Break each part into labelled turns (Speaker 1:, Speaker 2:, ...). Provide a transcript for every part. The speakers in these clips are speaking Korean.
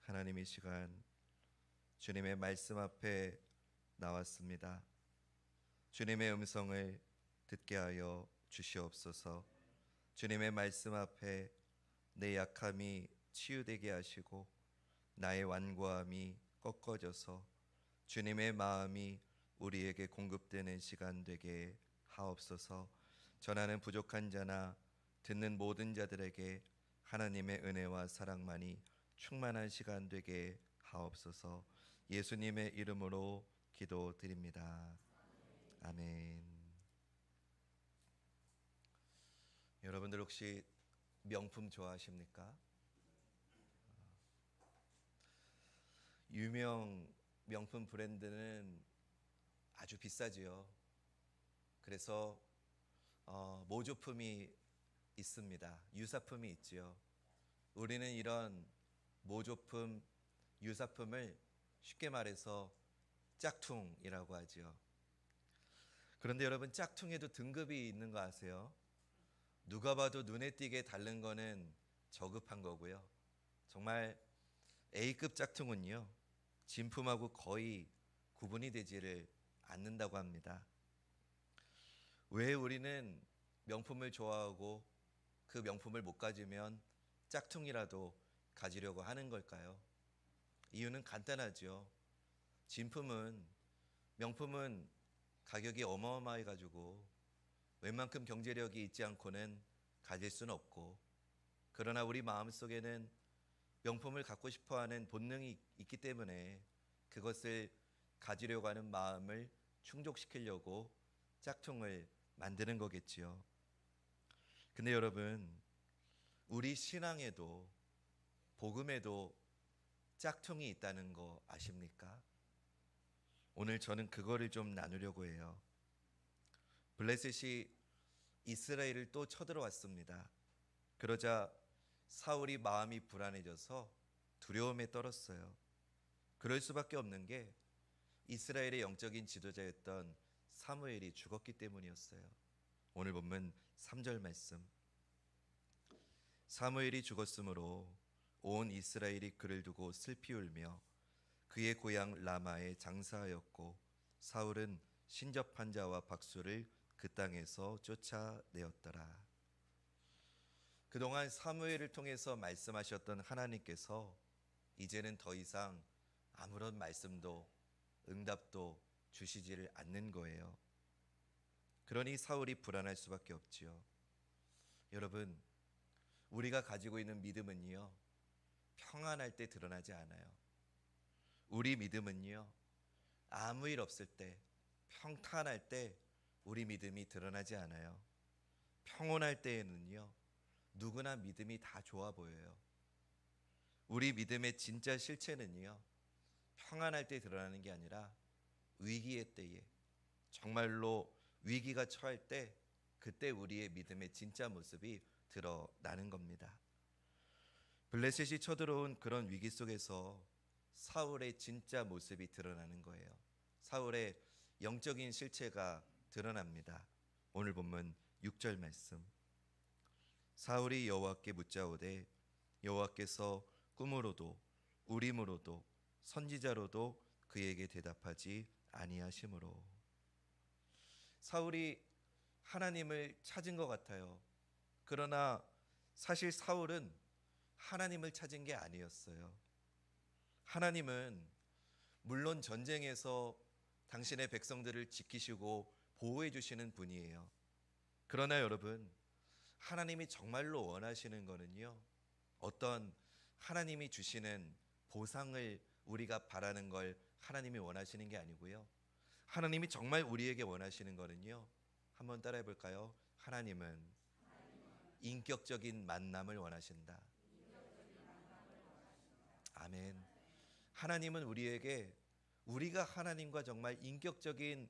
Speaker 1: 하나님 이 시간 주님의 말씀 앞에 나왔습니다. 주님의 음성을 듣게 하여 주시옵소서. 주님의 말씀 앞에 내 약함이 치유되게 하시고 나의 완고함이 꺾어져서 주님의 마음이 우리에게 공급되는 시간 되게 하옵소서. 전하는 부족한 자나 듣는 모든 자들에게 하나님의 은혜와 사랑만이 충만한 시간 되게 하옵소서. 예수님의 이름으로 기도드립니다. 아멘. 여러분들 혹시 명품 좋아하십니까? 유명 명품 브랜드는 아주 비싸지요. 그래서 모조품이 있습니다. 유사품이 있지요. 우리는 이런 모조품, 유사품을 쉽게 말해서 짝퉁이라고 하지요. 그런데 여러분, 짝퉁에도 등급이 있는 거 아세요? 누가 봐도 눈에 띄게 다른 거는 저급한 거고요. 정말 A급 짝퉁은요, 진품하고 거의 구분이 되지를 않는다고 합니다. 왜 우리는 명품을 좋아하고 그 명품을 못 가지면 짝퉁이라도 가지려고 하는 걸까요? 이유는 간단하죠. 명품은 가격이 어마어마해 가지고 웬만큼 경제력이 있지 않고는 가질 수는 없고, 그러나 우리 마음속에는 명품을 갖고 싶어하는 본능이 있기 때문에 그것을 가지려고 하는 마음을 충족시키려고 짝퉁을 만드는 거겠지요. 근데 여러분, 우리 신앙에도 복음에도 짝퉁이 있다는 거 아십니까? 오늘 저는 그거를 좀 나누려고 해요. 블레셋이 이스라엘을 또 쳐들어왔습니다. 그러자 사울이 마음이 불안해져서 두려움에 떨었어요. 그럴 수밖에 없는 게 이스라엘의 영적인 지도자였던 사무엘이 죽었기 때문이었어요. 오늘 본문 3절 말씀. 사무엘이 죽었으므로 온 이스라엘이 그를 두고 슬피 울며 그의 고향 라마에 장사하였고 사울은 신접한 자와 박수를 그 땅에서 쫓아내었더라. 그동안 사무엘을 통해서 말씀하셨던 하나님께서 이제는 더 이상 아무런 말씀도 응답도 주시지를 않는 거예요. 그러니 사울이 불안할 수밖에 없지요. 여러분, 우리가 가지고 있는 믿음은요, 평안할 때 드러나지 않아요. 우리 믿음은요, 아무 일 없을 때, 평탄할 때 우리 믿음이 드러나지 않아요. 평온할 때에는요, 누구나 믿음이 다 좋아 보여요. 우리 믿음의 진짜 실체는요, 평안할 때 드러나는 게 아니라 위기의 때에, 정말로 위기가 처할 때, 그때 우리의 믿음의 진짜 모습이 드러나는 겁니다. 블레셋이 쳐들어온 그런 위기 속에서 사울의 진짜 모습이 드러나는 거예요. 사울의 영적인 실체가 드러납니다. 오늘 본문 6절 말씀. 사울이 여호와께 묻자오되 여호와께서 꿈으로도 우림으로도 선지자로도 그에게 대답하지 아니하심으로. 사울이 하나님을 찾은 것 같아요. 그러나 사실 사울은 하나님을 찾은 게 아니었어요. 하나님은 물론 전쟁에서 당신의 백성들을 지키시고 보호해 주시는 분이에요. 그러나 여러분, 하나님이 정말로 원하시는 거는요, 어떤 하나님이 주시는 보상을 우리가 바라는 걸 하나님이 원하시는 게 아니고요, 하나님이 정말 우리에게 원하시는 거는요, 한번 따라해 볼까요? 하나님은 인격적인 만남을 원하신다. 아멘. 하나님은 우리에게 우리가 하나님과 정말 인격적인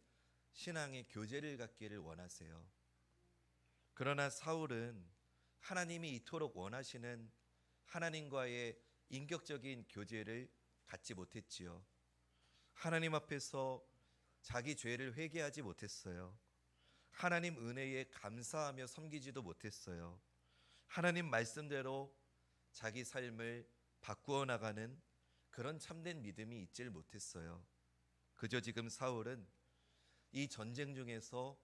Speaker 1: 신앙의 교제를 갖기를 원하세요. 그러나 사울은 하나님이 이토록 원하시는 하나님과의 인격적인 교제를 갖지 못했지요. 하나님 앞에서 자기 죄를 회개하지 못했어요. 하나님 은혜에 감사하며 섬기지도 못했어요. 하나님 말씀대로 자기 삶을 바꾸어 나가는 그런 참된 믿음이 있질 못했어요. 그저 지금 사울은 이 전쟁 중에서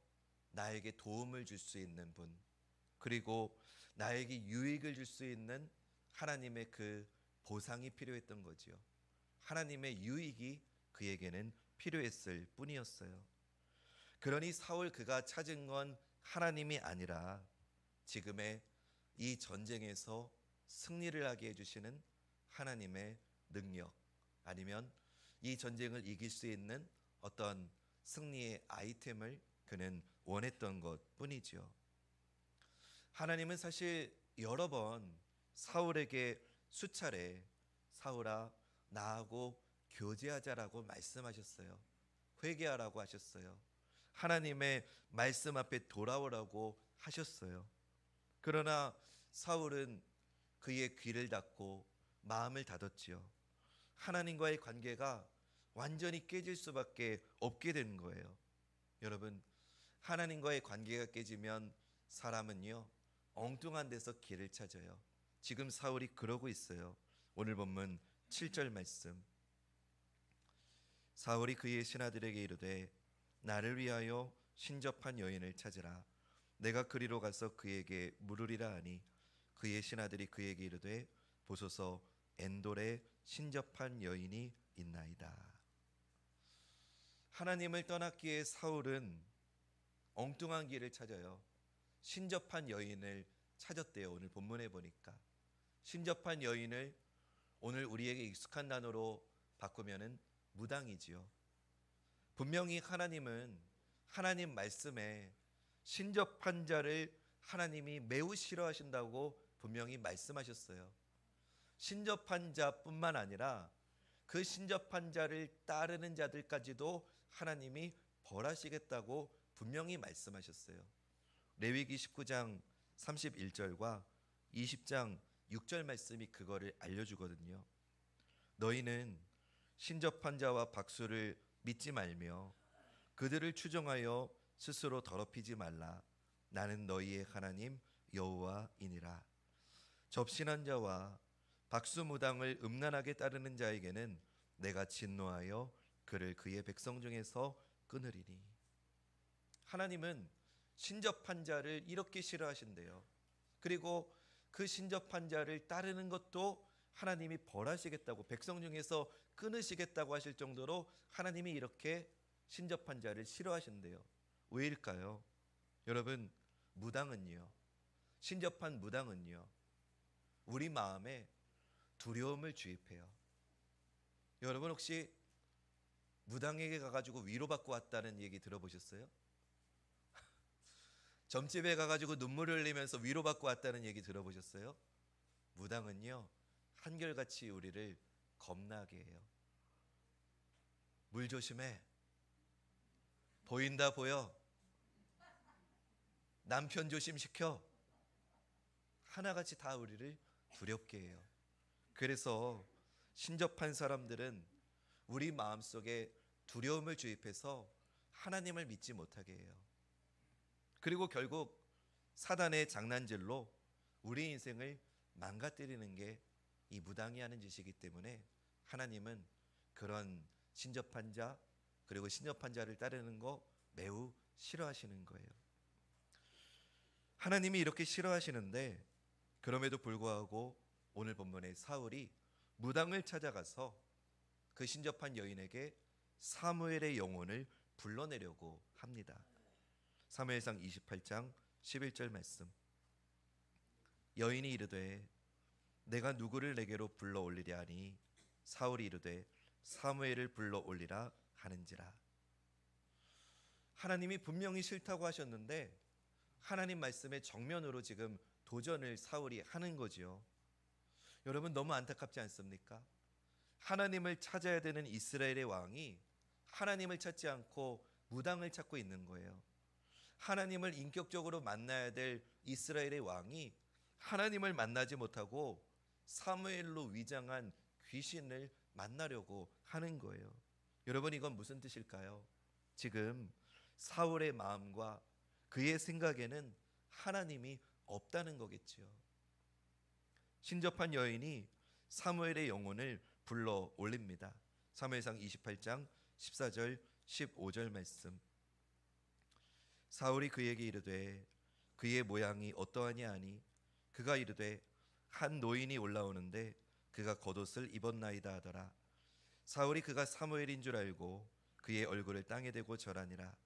Speaker 1: 나에게 도움을 줄 수 있는 분, 그리고 나에게 유익을 줄 수 있는 하나님의 그 보상이 필요했던 거지요. 하나님의 유익이 그에게는 필요했을 뿐이었어요. 그러니 사울 그가 찾은 건 하나님이 아니라 지금의 이 전쟁에서 승리를 하게 해주시는 하나님의 능력, 아니면 이 전쟁을 이길 수 있는 어떤 승리의 아이템을 그는 원했던 것 뿐이지요. 하나님은 사실 여러 번 사울에게 수차례 사울아 나하고 교제하자라고 말씀하셨어요. 회개하라고 하셨어요. 하나님의 말씀 앞에 돌아오라고 하셨어요. 그러나 사울은 그의 귀를 닫고 마음을 닫았지요. 하나님과의 관계가 완전히 깨질 수밖에 없게 된 거예요. 여러분, 하나님과의 관계가 깨지면 사람은요 엉뚱한 데서 길을 찾아요. 지금 사울이 그러고 있어요. 오늘 본문 7절 말씀. 사울이 그의 신하들에게 이르되 나를 위하여 신접한 여인을 찾으라. 내가 그리로 가서 그에게 물으리라 하니 그의 신하들이 그에게 이르되 보소서 엔돌에 신접한 여인이 있나이다. 하나님을 떠났기에 사울은 엉뚱한 길을 찾아요. 신접한 여인을 찾았대요. 오늘 본문에 보니까 신접한 여인을 오늘 우리에게 익숙한 단어로 바꾸면은 무당이지요. 분명히 하나님은 하나님 말씀에 신접한 자를 하나님이 매우 싫어하신다고 분명히 말씀하셨어요. 신접한 자뿐만 아니라 그 신접한 자를 따르는 자들까지도 하나님이 벌하시겠다고 분명히 말씀하셨어요. 레위기 19장 31절과 20장 6절 말씀이 그거를 알려주거든요. 너희는 신접한 자와 박수를 믿지 말며 그들을 추종하여 스스로 더럽히지 말라. 나는 너희의 하나님 여호와이니라. 접신한 자와 박수무당을 음란하게 따르는 자에게는 내가 진노하여 그를 그의 백성 중에서 끊으리니. 하나님은 신접한 자를 이렇게 싫어하신대요. 그리고 그 신접한 자를 따르는 것도 하나님이 벌하시겠다고, 백성 중에서 끊으시겠다고 하실 정도로 하나님이 이렇게 신접한 자를 싫어하신대요. 왜일까요? 여러분, 무당은요, 신접한 무당은요, 우리 마음에 두려움을 주입해요. 여러분 혹시 무당에게 가가지고 위로받고 왔다는 얘기 들어보셨어요? 점집에 가가지고 눈물을 흘리면서 위로받고 왔다는 얘기 들어보셨어요? 무당은요 한결같이 우리를 겁나게 해요. 물 조심해. 보인다 보여. 남편 조심시켜. 하나같이 다 우리를 두렵게 해요. 그래서 신접한 사람들은 우리 마음속에 두려움을 주입해서 하나님을 믿지 못하게 해요. 그리고 결국 사단의 장난질로 우리 인생을 망가뜨리는 게 이 무당이 하는 짓이기 때문에 하나님은 그런 신접한 자, 그리고 신접한 자를 따르는 거 매우 싫어하시는 거예요. 하나님이 이렇게 싫어하시는데 그럼에도 불구하고 오늘 본문에 사울이 무당을 찾아가서 그 신접한 여인에게 사무엘의 영혼을 불러내려고 합니다. 사무엘상 28장 11절 말씀. 여인이 이르되 내가 누구를 내게로 불러 올리랴 하니 사울이 이르되 사무엘을 불러 올리라 하는지라. 하나님이 분명히 싫다고 하셨는데 하나님 말씀에 정면으로 지금 도전을 사울이 하는 거지요. 여러분 너무 안타깝지 않습니까? 하나님을 찾아야 되는 이스라엘의 왕이 하나님을 찾지 않고 무당을 찾고 있는 거예요. 하나님을 인격적으로 만나야 될 이스라엘의 왕이 하나님을 만나지 못하고 사무엘로 위장한 귀신을 만나려고 하는 거예요. 여러분 이건 무슨 뜻일까요? 지금 사울의 마음과 그의 생각에는 하나님이 없다는 거겠지요. 신접한 여인이 사무엘의 영혼을 불러 올립니다. 사무엘상 28장 14절 15절 말씀. 사울이 그에게 이르되 그의 모양이 어떠하냐 하니 그가 이르되 한 노인이 올라오는데 그가 겉옷을 입었나이다 하더라. 사울이 그가 사무엘인 줄 알고 그의 얼굴을 땅에 대고 절하니라.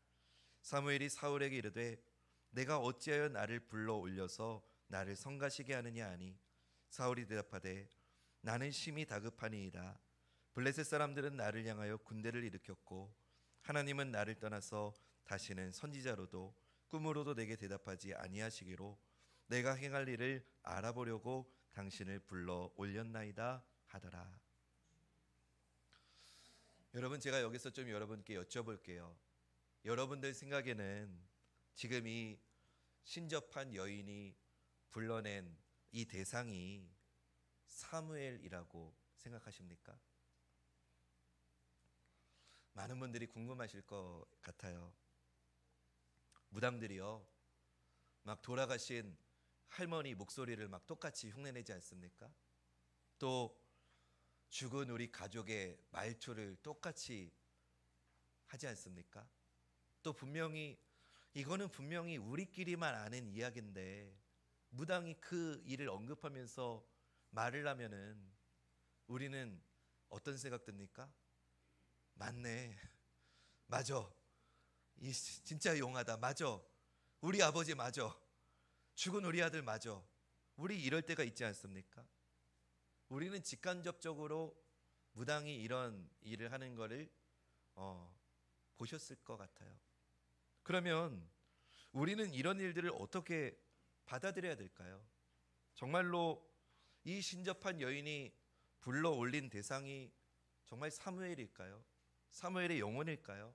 Speaker 1: 사무엘이 사울에게 이르되 내가 어찌하여 나를 불러 올려서 나를 성가시게 하느냐 하니 사울이 대답하되 나는 심히 다급하니이다. 블레셋 사람들은 나를 향하여 군대를 일으켰고 하나님은 나를 떠나서 다시는 선지자로도 꿈으로도 내게 대답하지 아니하시기로 내가 행할 일을 알아보려고 당신을 불러 올렸나이다 하더라. 여러분, 제가 여기서 좀 여러분께 여쭤볼게요. 여러분들 생각에는 지금 이 신접한 여인이 불러낸 이 대상이 사무엘이라고 생각하십니까? 많은 분들이 궁금하실 것 같아요. 무당들이요, 막 돌아가신 할머니 목소리를 막 똑같이 흉내내지 않습니까? 또 죽은 우리 가족의 말투를 똑같이 하지 않습니까? 또 이거는 분명히 우리끼리만 아는 이야기인데 무당이 그 일을 언급하면서 말을 하면은 우리는 어떤 생각 듭니까? 맞네, 맞아, 이 진짜 용하다, 맞아, 우리 아버지 맞아, 죽은 우리 아들 맞아. 우리 이럴 때가 있지 않습니까? 우리는 직간접적으로 무당이 이런 일을 하는 거를 보셨을 것 같아요. 그러면 우리는 이런 일들을 어떻게 받아들여야 될까요? 정말로 이 신접한 여인이 불러 올린 대상이 정말 사무엘일까요? 사무엘의 영혼일까요?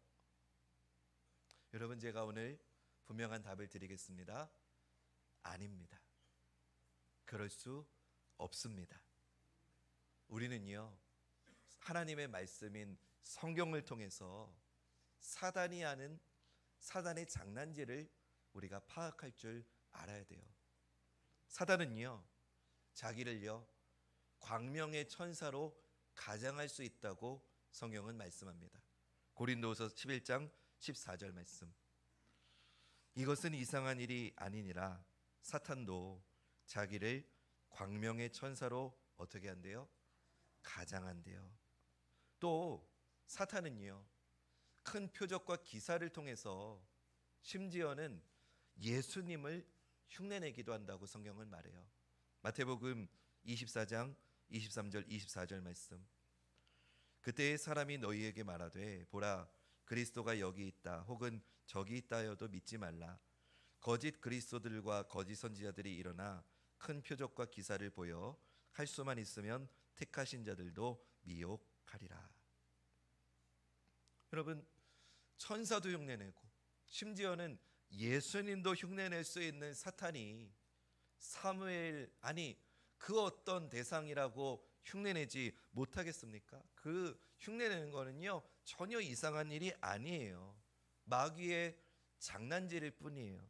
Speaker 1: 여러분, 제가 오늘 분명한 답을 드리겠습니다. 아닙니다. 그럴 수 없습니다. 우리는요, 하나님의 말씀인 성경을 통해서 사단이 하는 사단의 장난질을 우리가 파악할 줄 알아야 돼요. 사단은요, 자기를요 광명의 천사로 가장할 수 있다고 성경은 말씀합니다. 고린도후서 11장 14절 말씀. 이것은 이상한 일이 아니니라 사탄도 자기를 광명의 천사로 어떻게 한대요? 가장한대요. 또 사탄은요, 큰 표적과 기사를 통해서 심지어는 예수님을 흉내내기도 한다고 성경은 말해요. 마태복음 24장 23절 24절 말씀. 그때의 사람이 너희에게 말하되 보라, 그리스도가 여기 있다 혹은 저기 있다 하여도 믿지 말라. 거짓 그리스도들과 거짓 선지자들이 일어나 큰 표적과 기사를 보여 할 수만 있으면 택하신 자들도 미혹하리라. 여러분, 천사도 흉내내고 심지어는 예수님도 흉내낼 수 있는 사탄이 사무엘, 아니 그 어떤 대상이라고 흉내내지 못하겠습니까? 그 흉내내는 거는요 전혀 이상한 일이 아니에요. 마귀의 장난질일 뿐이에요.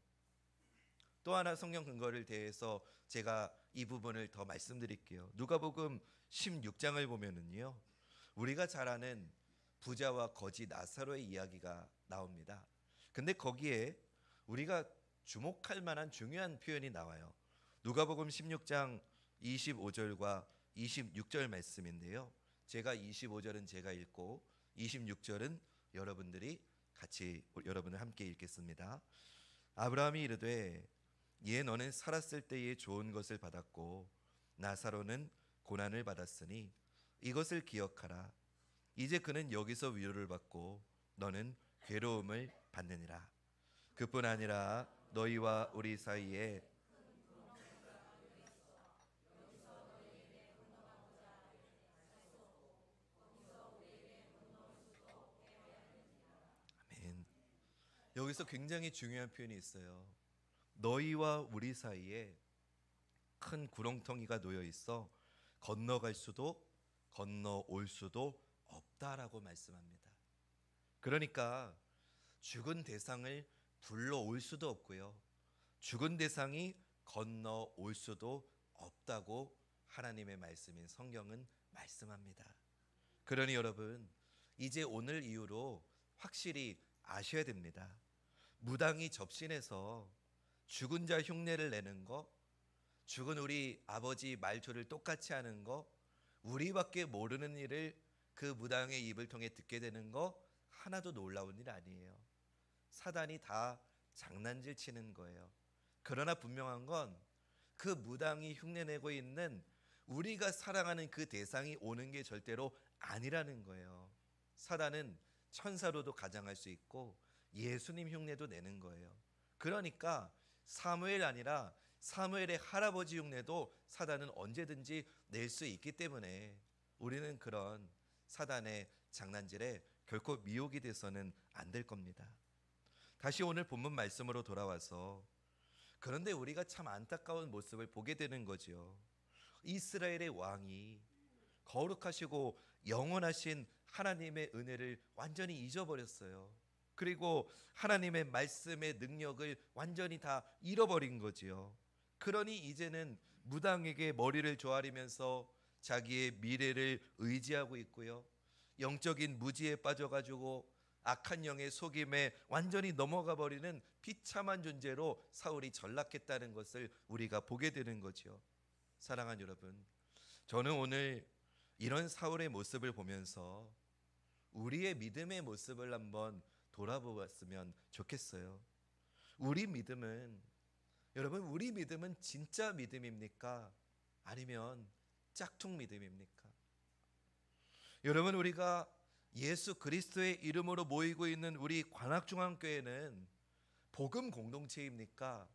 Speaker 1: 또 하나 성경 근거를 대해서 제가 이 부분을 더 말씀드릴게요. 누가복음 16장을 보면은요, 우리가 잘 아는 부자와 거지 나사로의 이야기가 나옵니다. 근데 거기에 우리가 주목할 만한 중요한 표현이 나와요. 누가복음 16장 25절과 26절 말씀인데요, 제가 25절은 제가 읽고 26절은 여러분들 함께 읽겠습니다. 아브라함이 이르되 예 너는 살았을 때에 좋은 것을 받았고 나사로는 고난을 받았으니 이것을 기억하라. 이제 그는 여기서 위로를 받고 너는 괴로움을 받느니라. 그뿐 아니라 너희와 우리 사이에 아멘. 여기서 굉장히 중요한 표현이 있어요. 너희와 우리 사이에 큰 구렁텅이가 놓여 있어 건너갈 수도 건너올 수도 없다라고 말씀합니다. 그러니까 죽은 대상을 불러올 수도 없고요, 죽은 대상이 건너올 수도 없다고 하나님의 말씀인 성경은 말씀합니다. 그러니 여러분, 이제 오늘 이후로 확실히 아셔야 됩니다. 무당이 접신해서 죽은 자 흉내를 내는 거, 죽은 우리 아버지 말투를 똑같이 하는 거, 우리밖에 모르는 일을 그 무당의 입을 통해 듣게 되는 거 하나도 놀라운 일 아니에요. 사단이 다 장난질 치는 거예요. 그러나 분명한 건 그 무당이 흉내내고 있는 우리가 사랑하는 그 대상이 오는 게 절대로 아니라는 거예요. 사단은 천사로도 가장할 수 있고 예수님 흉내도 내는 거예요. 그러니까 사무엘 아니라 사무엘의 할아버지 흉내도 사단은 언제든지 낼 수 있기 때문에 우리는 그런 사단의 장난질에 결코 미혹이 돼서는 안 될 겁니다. 다시 오늘 본문 말씀으로 돌아와서, 그런데 우리가 참 안타까운 모습을 보게 되는 거죠. 이스라엘의 왕이 거룩하시고 영원하신 하나님의 은혜를 완전히 잊어버렸어요. 그리고 하나님의 말씀의 능력을 완전히 다 잃어버린 거지요. 그러니 이제는 무당에게 머리를 조아리면서 자기의 미래를 의지하고 있고요. 영적인 무지에 빠져가지고 악한 영의 속임에 완전히 넘어가 버리는 비참한 존재로 사울이 전락했다는 것을 우리가 보게 되는 거죠. 사랑하는 여러분, 저는 오늘 이런 사울의 모습을 보면서 우리의 믿음의 모습을 한번 돌아보았으면 좋겠어요. 우리 믿음은, 여러분, 우리 믿음은 진짜 믿음입니까? 아니면 짝퉁 믿음입니까? 여러분, 우리가 예수 그리스도의 이름으로 모이고 있는 우리 관악중앙교회는 복음 공동체입니까?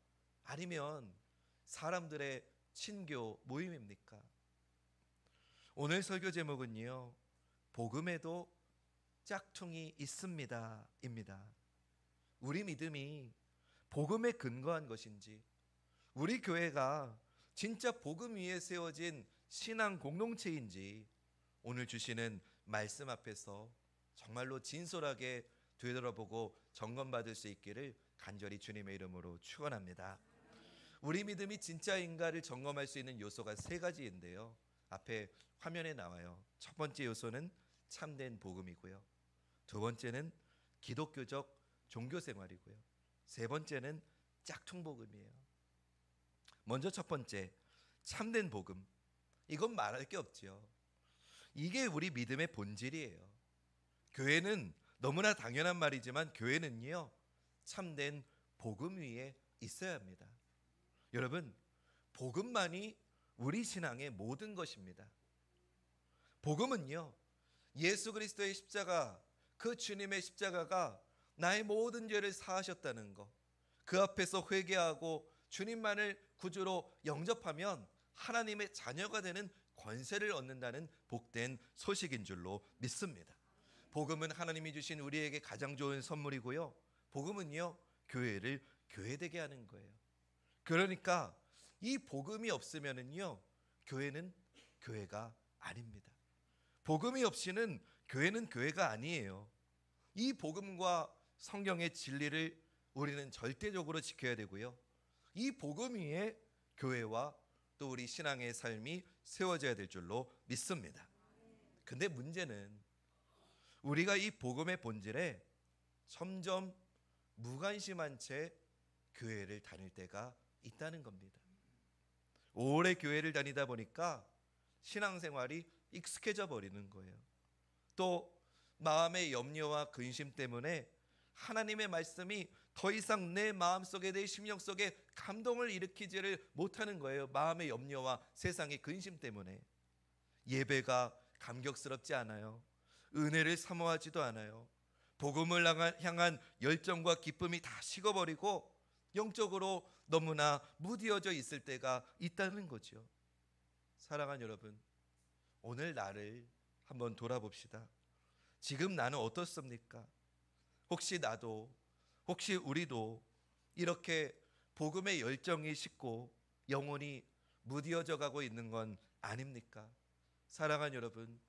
Speaker 1: 아니면 사람들의 친교 모임입니까? 오늘 설교 제목은요, 복음에도 짝퉁이 있습니다 입니다. 우리 믿음이 복음에 근거한 것인지, 우리 교회가 진짜 복음 위에 세워진 신앙 공동체인지 오늘 주시는 말씀 앞에서 정말로 진솔하게 되돌아보고 점검받을 수 있기를 간절히 주님의 이름으로 축원합니다. 우리 믿음이 진짜인가를 점검할 수 있는 요소가 세 가지인데요, 앞에 화면에 나와요. 첫 번째 요소는 참된 복음이고요, 두 번째는 기독교적 종교 생활이고요, 세 번째는 짝퉁 복음이에요. 먼저 첫 번째, 참된 복음. 이건 말할 게 없지요. 이게 우리 믿음의 본질이에요. 교회는 너무나 당연한 말이지만 교회는요, 참된 복음 위에 있어야 합니다. 여러분, 복음만이 우리 신앙의 모든 것입니다. 복음은요, 예수 그리스도의 십자가, 그 주님의 십자가가 나의 모든 죄를 사하셨다는 것, 그 앞에서 회개하고 주님만을 구주로 영접하면 하나님의 자녀가 되는 권세를 얻는다는 복된 소식인 줄로 믿습니다. 복음은 하나님이 주신 우리에게 가장 좋은 선물이고요, 복음은요, 교회를 교회되게 하는 거예요. 그러니까 이 복음이 없으면은요, 교회는 교회가 아닙니다. 복음이 없이는 교회는 교회가 아니에요. 이 복음과 성경의 진리를 우리는 절대적으로 지켜야 되고요, 이 복음 위에 교회와 또 우리 신앙의 삶이 세워져야 될 줄로 믿습니다. 근데 문제는 우리가 이 복음의 본질에 점점 무관심한 채 교회를 다닐 때가 있다는 겁니다. 오래 교회를 다니다 보니까 신앙생활이 익숙해져 버리는 거예요. 또 마음의 염려와 근심 때문에 하나님의 말씀이 더 이상 내 마음속에, 내 심령 속에 감동을 일으키지를 못하는 거예요. 마음의 염려와 세상의 근심 때문에. 예배가 감격스럽지 않아요. 은혜를 사모하지도 않아요. 복음을 향한 열정과 기쁨이 다 식어버리고 영적으로 너무나 무디어져 있을 때가 있다는 거죠. 사랑하는 여러분, 오늘 나를 한번 돌아봅시다. 지금 나는 어떻습니까? 혹시 나도, 혹시 우리도 이렇게 복음의 열정이 식고 영혼이 무디어져 가고 있는 건 아닙니까? 사랑하는 여러분,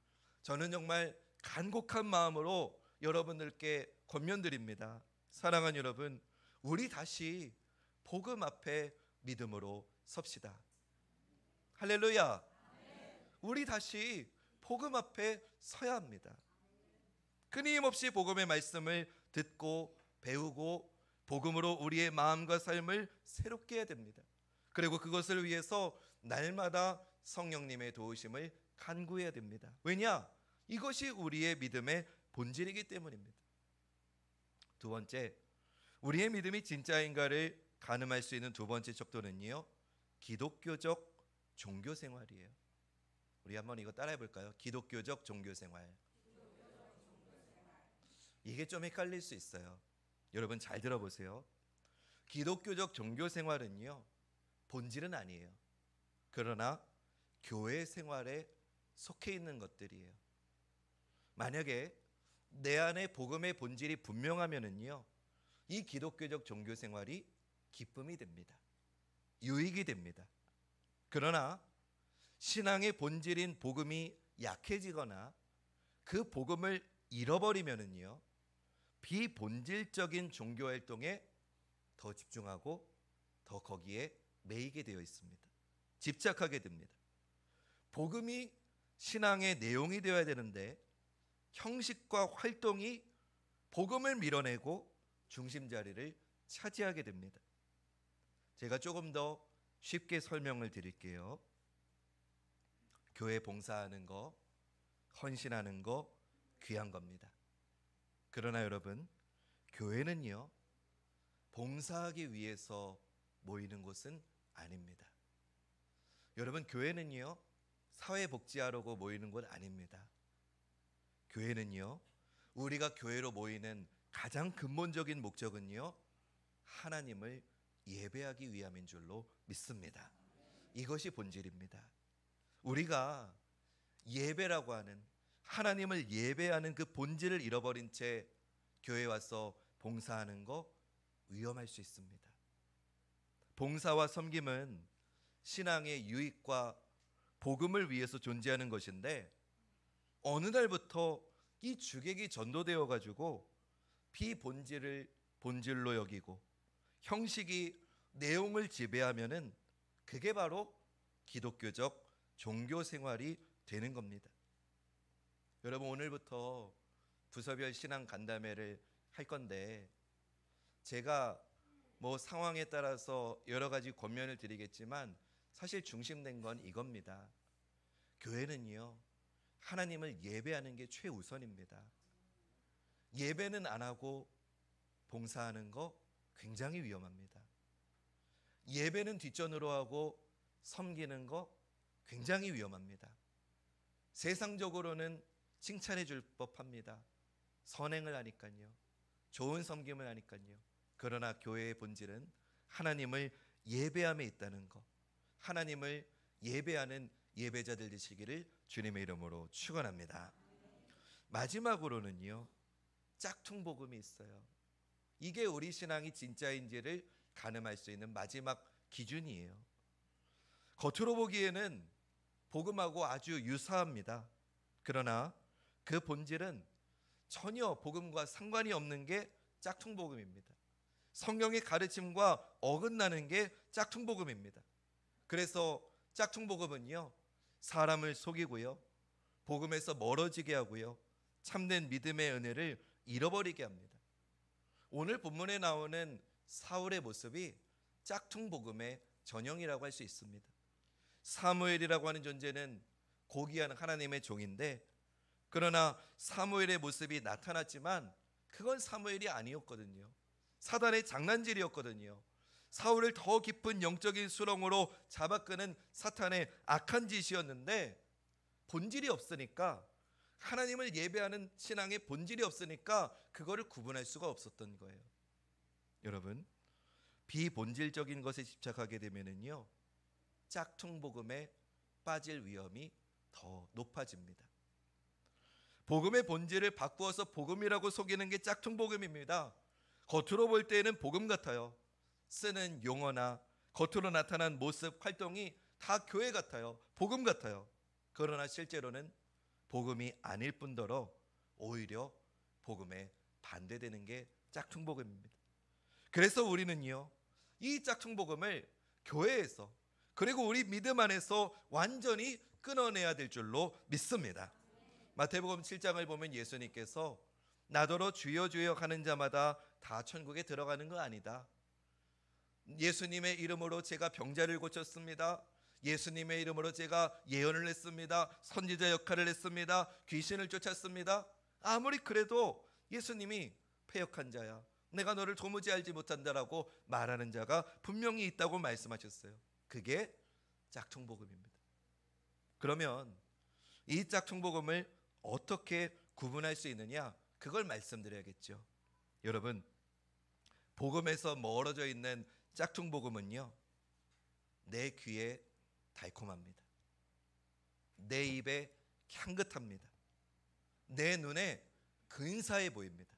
Speaker 1: 저는 정말 간곡한 마음으로 여러분들께 권면드립니다. 사랑하는 여러분, 우리 다시 복음 앞에 믿음으로 섭시다. 할렐루야. 우리 다시 복음 앞에 서야 합니다. 끊임없이 복음의 말씀을 듣고 배우고 복음으로 우리의 마음과 삶을 새롭게 해야 됩니다. 그리고 그것을 위해서 날마다 성령님의 도우심을 간구해야 됩니다. 왜냐? 이것이 우리의 믿음의 본질이기 때문입니다. 두 번째, 우리의 믿음이 진짜인가를 가늠할 수 있는 두 번째 척도는요, 기독교적 종교생활이에요. 우리 한번 이거 따라해 볼까요? 기독교적 종교생활. 이게 좀 헷갈릴 수 있어요. 여러분 잘 들어보세요. 기독교적 종교생활은요, 본질은 아니에요. 그러나 교회 생활에 속해 있는 것들이에요. 만약에 내 안에 복음의 본질이 분명하면은요, 이 기독교적 종교생활이 기쁨이 됩니다. 유익이 됩니다. 그러나 신앙의 본질인 복음이 약해지거나 그 복음을 잃어버리면은요, 비본질적인 종교 활동에 더 집중하고 더 거기에 매이게 되어 있습니다. 집착하게 됩니다. 복음이 신앙의 내용이 되어야 되는데 형식과 활동이 복음을 밀어내고 중심 자리를 차지하게 됩니다. 제가 조금 더 쉽게 설명을 드릴게요. 교회 봉사하는 거, 헌신하는 거 귀한 겁니다. 그러나 여러분, 교회는요, 봉사하기 위해서 모이는 곳은 아닙니다. 여러분, 교회는요, 사회복지하려고 모이는 곳 아닙니다. 교회는요, 우리가 교회로 모이는 가장 근본적인 목적은요, 하나님을 예배하기 위함인 줄로 믿습니다. 이것이 본질입니다. 우리가 예배라고 하는, 하나님을 예배하는 그 본질을 잃어버린 채 교회에 와서 봉사하는 거 위험할 수 있습니다. 봉사와 섬김은 신앙의 유익과 복음을 위해서 존재하는 것인데, 어느 날부터 이 주객이 전도되어 가지고 비본질을 본질로 여기고 형식이 내용을 지배하면은 그게 바로 기독교적 종교 생활이 되는 겁니다. 여러분, 오늘부터 부서별 신앙 간담회를 할 건데, 제가 뭐 상황에 따라서 여러 가지 권면을 드리겠지만 사실 중심된 건 이겁니다. 교회는요, 하나님을 예배하는 게 최우선입니다. 예배는 안 하고 봉사하는 거 굉장히 위험합니다. 예배는 뒷전으로 하고 섬기는 거 굉장히 위험합니다. 세상적으로는 칭찬해 줄 법합니다. 선행을 하니까요. 좋은 섬김을 하니까요. 그러나 교회의 본질은 하나님을 예배함에 있다는 것, 하나님을 예배하는 예배자들 되시기를 주님의 이름으로 축원합니다. 마지막으로는요, 짝퉁 복음이 있어요. 이게 우리 신앙이 진짜인지를 가늠할 수 있는 마지막 기준이에요. 겉으로 보기에는 복음하고 아주 유사합니다. 그러나 그 본질은 전혀 복음과 상관이 없는 게 짝퉁 복음입니다. 성경의 가르침과 어긋나는 게 짝퉁 복음입니다. 그래서 짝퉁 복음은요, 사람을 속이고요, 복음에서 멀어지게 하고요, 참된 믿음의 은혜를 잃어버리게 합니다. 오늘 본문에 나오는 사울의 모습이 짝퉁 복음의 전형이라고 할 수 있습니다. 사무엘이라고 하는 존재는 고귀한 하나님의 종인데, 그러나 사무엘의 모습이 나타났지만 그건 사무엘이 아니었거든요. 사단의 장난질이었거든요. 사울을 더 깊은 영적인 수렁으로 잡아끄는 사탄의 악한 짓이었는데, 본질이 없으니까, 하나님을 예배하는 신앙의 본질이 없으니까 그거를 구분할 수가 없었던 거예요. 여러분, 비본질적인 것에 집착하게 되면은요, 짝퉁 복음에 빠질 위험이 더 높아집니다. 복음의 본질을 바꾸어서 복음이라고 속이는 게 짝퉁 복음입니다. 겉으로 볼 때에는 복음 같아요. 쓰는 용어나 겉으로 나타난 모습, 활동이 다 교회 같아요. 복음 같아요. 그러나 실제로는 복음이 아닐 뿐더러 오히려 복음에 반대되는 게 짝퉁 복음입니다. 그래서 우리는요, 이 짝퉁 복음을 교회에서, 그리고 우리 믿음 안에서 완전히 끊어내야 될 줄로 믿습니다. 마태복음 7장을 보면 예수님께서 나더러 주여 주여 하는 자마다 다 천국에 들어가는 거 아니다. 예수님의 이름으로 제가 병자를 고쳤습니다. 예수님의 이름으로 제가 예언을 했습니다. 선지자 역할을 했습니다. 귀신을 쫓았습니다. 아무리 그래도 예수님이 패역한 자야, 내가 너를 도무지 알지 못한다라고 말하는 자가 분명히 있다고 말씀하셨어요. 그게 짝퉁복음입니다. 그러면 이 짝퉁복음을 어떻게 구분할 수 있느냐, 그걸 말씀드려야겠죠. 여러분, 복음에서 멀어져 있는 짝퉁복음은요, 내 귀에 달콤합니다. 내 입에 향긋합니다. 내 눈에 근사해 보입니다.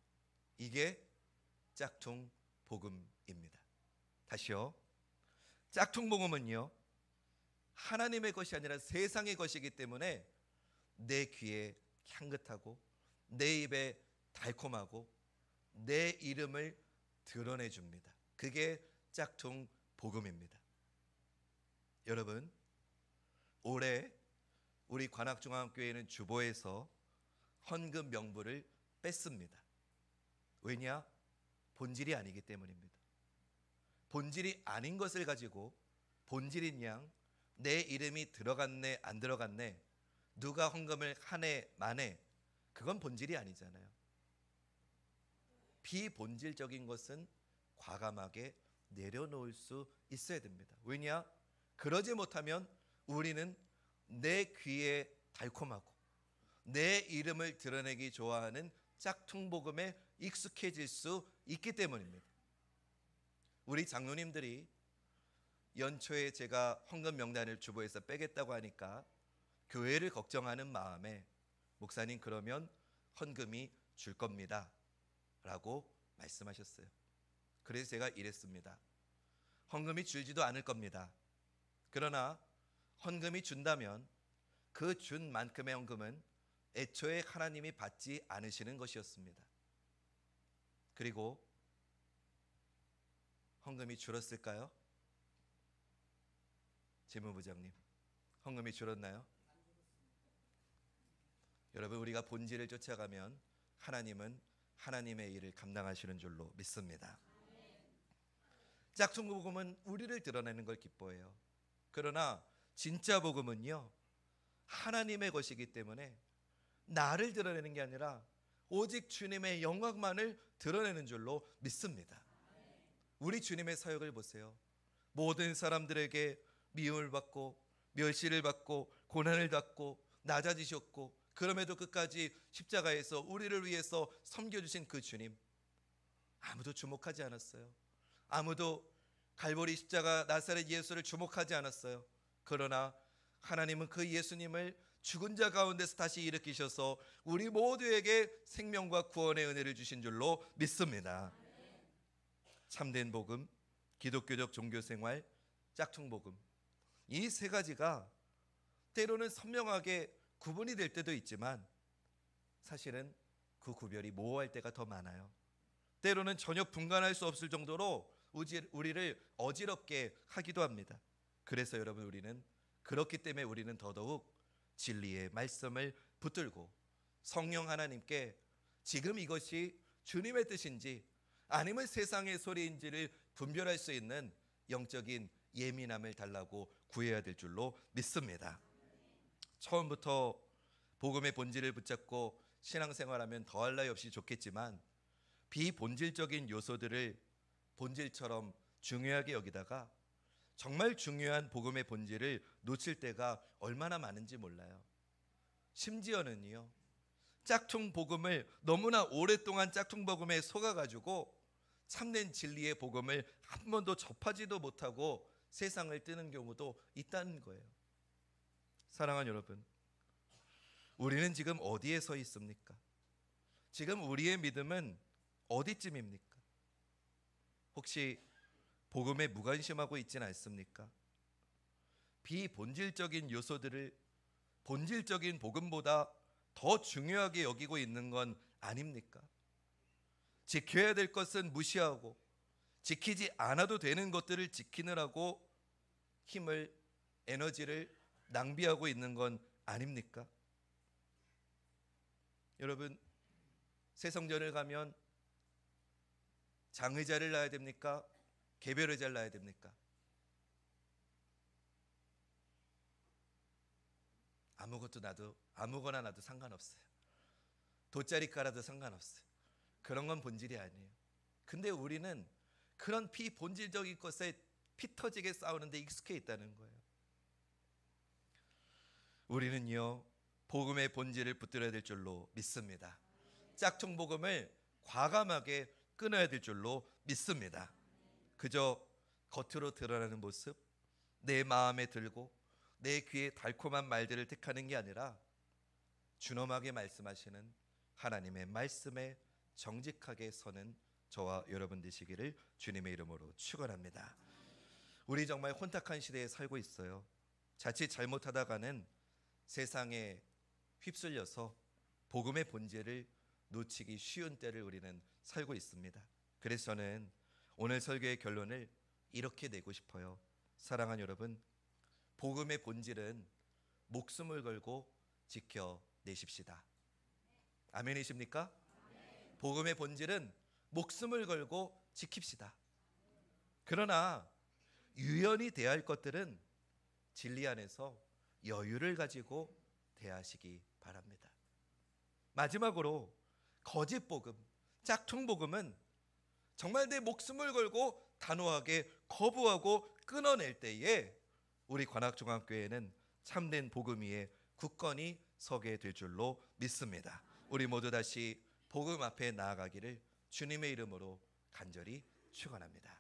Speaker 1: 이게 짝퉁복음입니다. 다시요. 짝퉁복음은요, 하나님의 것이 아니라 세상의 것이기 때문에 내 귀에 향긋하고 내 입에 달콤하고 내 이름을 드러내 줍니다. 그게 짝퉁복음입니다. 여러분, 올해 우리 관악중앙교회는 주보에서 헌금 명부를 뺐습니다. 왜냐? 본질이 아니기 때문입니다. 본질이 아닌 것을 가지고 본질인 양 내 이름이 들어갔네 안 들어갔네, 누가 헌금을 하네 마네, 그건 본질이 아니잖아요. 비본질적인 것은 과감하게 내려놓을 수 있어야 됩니다. 왜냐? 그러지 못하면 우리는 내 귀에 달콤하고 내 이름을 드러내기 좋아하는 짝퉁복음에 익숙해질 수 있기 때문입니다. 우리 장로님들이 연초에 제가 헌금 명단을 주보에서 빼겠다고 하니까 교회를 걱정하는 마음에, 목사님 그러면 헌금이 줄 겁니다 라고 말씀하셨어요. 그래서 제가 이랬습니다. 헌금이 줄지도 않을 겁니다. 그러나 헌금이 준다면 그 준 만큼의 헌금은 애초에 하나님이 받지 않으시는 것이었습니다. 그리고 헌금이 줄었을까요? 재무부장님, 헌금이 줄었나요? 여러분, 우리가 본질을 쫓아가면 하나님은 하나님의 일을 감당하시는 줄로 믿습니다. 짝퉁 복음은 우리를 드러내는 걸 기뻐해요. 그러나 진짜 복음은요, 하나님의 것이기 때문에 나를 드러내는 게 아니라 오직 주님의 영광만을 드러내는 줄로 믿습니다. 우리 주님의 사역을 보세요. 모든 사람들에게 미움을 받고 멸시를 받고 고난을 받고 낮아지셨고, 그럼에도 끝까지 십자가에서 우리를 위해서 섬겨주신 그 주님, 아무도 주목하지 않았어요. 아무도 갈보리 십자가 나사렛 예수를 주목하지 않았어요. 그러나 하나님은 그 예수님을 죽은 자 가운데서 다시 일으키셔서 우리 모두에게 생명과 구원의 은혜를 주신 줄로 믿습니다. 참된 복음, 기독교적 종교생활, 짝퉁복음, 이 세 가지가 때로는 선명하게 구분이 될 때도 있지만 사실은 그 구별이 모호할 때가 더 많아요. 때로는 전혀 분간할 수 없을 정도로 우리를 어지럽게 하기도 합니다. 그래서 여러분, 우리는 그렇기 때문에 우리는 더더욱 진리의 말씀을 붙들고 성령 하나님께 지금 이것이 주님의 뜻인지 아니면 세상의 소리인지를 분별할 수 있는 영적인 예민함을 달라고 구해야 될 줄로 믿습니다. 처음부터 복음의 본질을 붙잡고 신앙생활하면 더할 나위 없이 좋겠지만 비본질적인 요소들을 본질처럼 중요하게 여기다가 정말 중요한 복음의 본질을 놓칠 때가 얼마나 많은지 몰라요. 심지어는요, 짝퉁 복음을 너무나 오랫동안 짝퉁 복음에 속아가지고 참된 진리의 복음을 한 번도 접하지도 못하고 세상을 뜨는 경우도 있다는 거예요. 사랑하는 여러분, 우리는 지금 어디에 서 있습니까? 지금 우리의 믿음은 어디쯤입니까? 혹시 복음에 무관심하고 있지는 않습니까? 비본질적인 요소들을 본질적인 복음보다 더 중요하게 여기고 있는 건 아닙니까? 지켜야 될 것은 무시하고 지키지 않아도 되는 것들을 지키느라고 힘을, 에너지를 낭비하고 있는 건 아닙니까? 여러분, 새성전을 가면 장의자를 놔야 됩니까? 개별의자를 놔야 됩니까? 아무거나 놔도 상관없어요. 돗자리 깔아도 상관없어요. 그런 건 본질이 아니에요. 근데 우리는 그런 비본질적인 것에 피 터지게 싸우는데 익숙해 있다는 거예요. 우리는요, 복음의 본질을 붙들어야 될 줄로 믿습니다. 짝퉁 복음을 과감하게 끊어야 될 줄로 믿습니다. 그저 겉으로 드러나는 모습, 내 마음에 들고 내 귀에 달콤한 말들을 택하는 게 아니라 준엄하게 말씀하시는 하나님의 말씀에 정직하게 서는 저와 여러분 되시기를 주님의 이름으로 축원합니다. 우리 정말 혼탁한 시대에 살고 있어요. 자칫 잘못하다가는 세상에 휩쓸려서 복음의 본질을 놓치기 쉬운 때를 우리는 살고 있습니다. 그래서 저는 오늘 설교의 결론을 이렇게 내고 싶어요. 사랑하는 여러분, 복음의 본질은 목숨을 걸고 지켜내십시다. 아멘이십니까? 복음의 본질은 목숨을 걸고 지킵시다. 그러나 유연히 대할 것들은 진리 안에서 여유를 가지고 대하시기 바랍니다. 마지막으로 거짓 복음, 짝퉁 복음은 정말 내 목숨을 걸고 단호하게 거부하고 끊어낼 때에 우리 관악종합교회는 참된 복음 위에 굳건히 서게 될 줄로 믿습니다. 우리 모두 다시 복음 앞에 나아가기를 주님의 이름으로 간절히 축원합니다.